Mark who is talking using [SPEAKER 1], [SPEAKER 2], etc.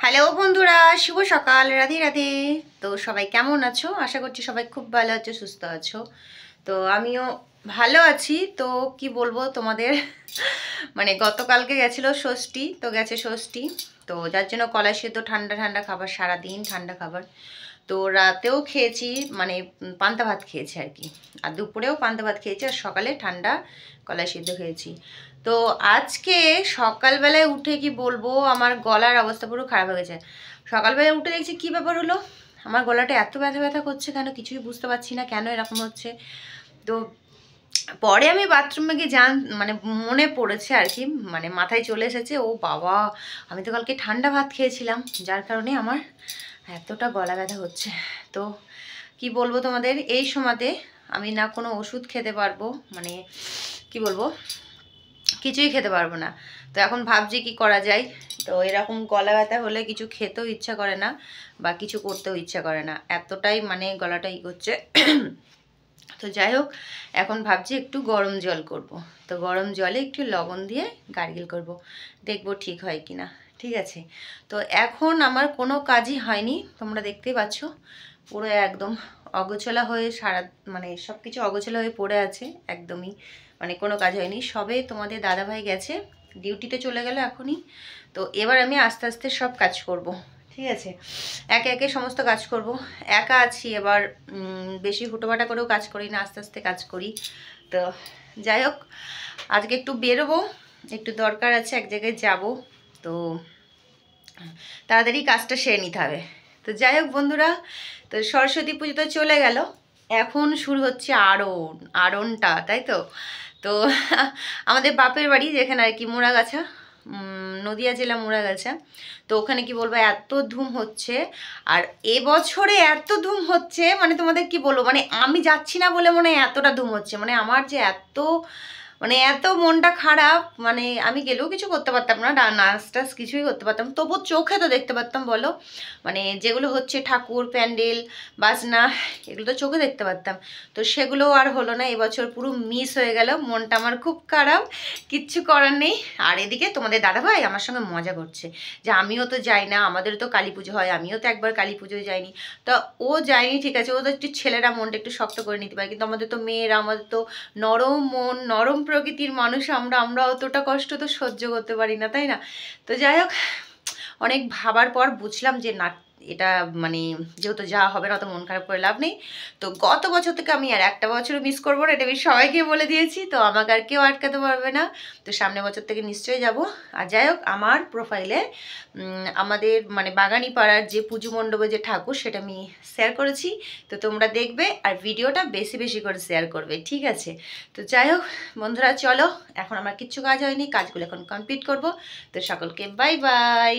[SPEAKER 1] Hello বন্ধুরা, শুভ সকাল, রাধে রাধে। তো সবাই কেমন আছো? আশা করছি সবাই খুব ভালো আছো, সুস্থ আছো। তো আমিও ভালো আছি। তো কি বলবো তোমাদের, মানে গতকালকে গেছিল ষষ্ঠী, তো গেছে ষষ্ঠী। তো যার জন্য কলাই সেদ্ধ ঠান্ডা ঠান্ডা খাবার, সারাদিন ঠান্ডা খাবার। তো রাতেও খেয়েছি, মানে পান্তা ভাত খেয়েছি আর কি। আর দুপুরেও পান্তা ভাত খেয়েছি, আর সকালে ঠান্ডা কলাই সিদ্ধ খেয়েছি। তো আজকে সকালবেলায় উঠে কি বলবো, আমার গলার অবস্থা পুরো খারাপ হয়ে গেছে। সকালবেলায় উঠে দেখছি কি ব্যাপার হলো, আমার গলাটা এত ব্যথা ব্যথা করছে কেন, কিছুই বুঝতে পারছি না কেন এরকম হচ্ছে। তো পরে আমি বাথরুমে গিয়ে মানে মনে পড়েছে আর কি, মানে মাথায় চলে এসেছে, ও বাবা আমি তো কালকে ঠান্ডা ভাত খেয়েছিলাম, যার কারণে আমার এতটা গলা ব্যথা হচ্ছে। তো কি বলবো তোমাদের, এই সময়তে আমি না কোনো ওষুধ খেতে পারবো, মানে কি বলবো, কিছুই খেতে পারবো না। তো এখন ভাবছি কি করা যায়। তো এরকম গলা ব্যথা হলে কিছু খেতেও ইচ্ছা করে না বা কিছু করতেও ইচ্ছা করে না, এতটাই মানে গলাটা ই করছে। তো যাই হোক, এখন ভাবছি একটু গরম জল করব। তো গরম জলে একটু লবণ দিয়ে গার্গিল করব, দেখবো ঠিক হয় কি না। ঠিক আছে। তো এখন আমার কোনো কাজই হয়নি, তোমরা দেখতেই পাচ্ছ পুরো একদম অগোছলা হয়ে মানে সব কিছু অগোছলা হয়ে পড়ে আছে একদমই, মানে কোনো কাজ হয়নি। সবে তোমাদের দাদাভাই গেছে, ডিউটিতে চলে গেল এখনই। তো এবার আমি আস্তে আস্তে সব কাজ করব। ঠিক আছে, একে একে সমস্ত কাজ করব। একা আছি এবার, বেশি হুটোপাটা করেও কাজ করি না, আস্তে আস্তে কাজ করি। তো যাই হোক, আজকে একটু বেরোবো, একটু দরকার আছে, এক জায়গায় যাব। তো তাড়াতাড়ি কাজটা সেরে নিতে হবে। তো যাই হোক বন্ধুরা, তো সরস্বতী পুজো তো চলে গেল, এখন শুরু হচ্ছে আড়নটা, তাই তো। তো আমাদের বাপের বাড়ি যেখানে আর কি, মোড়াগাছা, নদিয়া জেলা মোড়াগাছা। তো ওখানে কি বলবো, এত ধুম হচ্ছে। আর এবছরে এত ধুম হচ্ছে, মানে তোমাদের কি বলবো, মানে আমি যাচ্ছি না বলে মনে হয় এতটা ধুম হচ্ছে। মানে আমার যে এত মনটা খারাপ, মানে আমি গেলেও কিছু করতে পারতাম না, নাচ টাচ কিছুই করতে পারতাম, তবু চোখে তো দেখতে পারতাম বলো। মানে যেগুলো হচ্ছে ঠাকুর, প্যান্ডেল, বাজনা, এগুলো তো চোখে দেখতে পারতাম। তো সেগুলো আর হলো না, এবছর পুরো মিস হয়ে গেল, মনটা আমার খুব খারাপ, কিচ্ছু করার নেই। আর এদিকে তোমাদের দাদাভাই আমার সঙ্গে মজা করছে যে আমিও তো যাই না, আমাদেরও তো কালী পুজো হয়, আমিও তো একবার কালী পুজোয় যাইনি। তো ও যায়নি, ঠিক আছে, ও তো একটু ছেলেরা মনটা একটু শক্ত করে নিতে পারে, কিন্তু আমাদের তো মেয়েরা, আমাদের তো নরম মন, নরম প্রকৃতির মানুষ, আমরা অতটা কষ্ট তো সহ্য করতে পারি না, তাই না। তো যাই হোক, অনেক ভাবার পর বুঝলাম যে না, এটা মানে যেহেতু যাওয়া হবে না, অত মন খারাপ করে লাভ নেই। তো গত বছর থেকে আমি আর একটা বছরও মিস করবো না, এটা আমি সবাইকে বলে দিয়েছি। তো আমাকে আর কেউ আটকাতে পারবে না। তো সামনের বছর থেকে নিশ্চয়ই যাব। আর যাই হোক, আমার প্রোফাইলে আমাদের মানে বাগানি পাড়ার যে পুজো মণ্ডপে যে ঠাকুর, সেটা আমি শেয়ার করেছি। তো তোমরা দেখবে আর ভিডিওটা বেশি বেশি করে শেয়ার করবে, ঠিক আছে। তো যাই হোক বন্ধুরা, চলো, এখন আমার কিচ্ছু কাজ হয়নি, কাজগুলো এখন কমপ্লিট করব। তো সকলকে বাই বাই।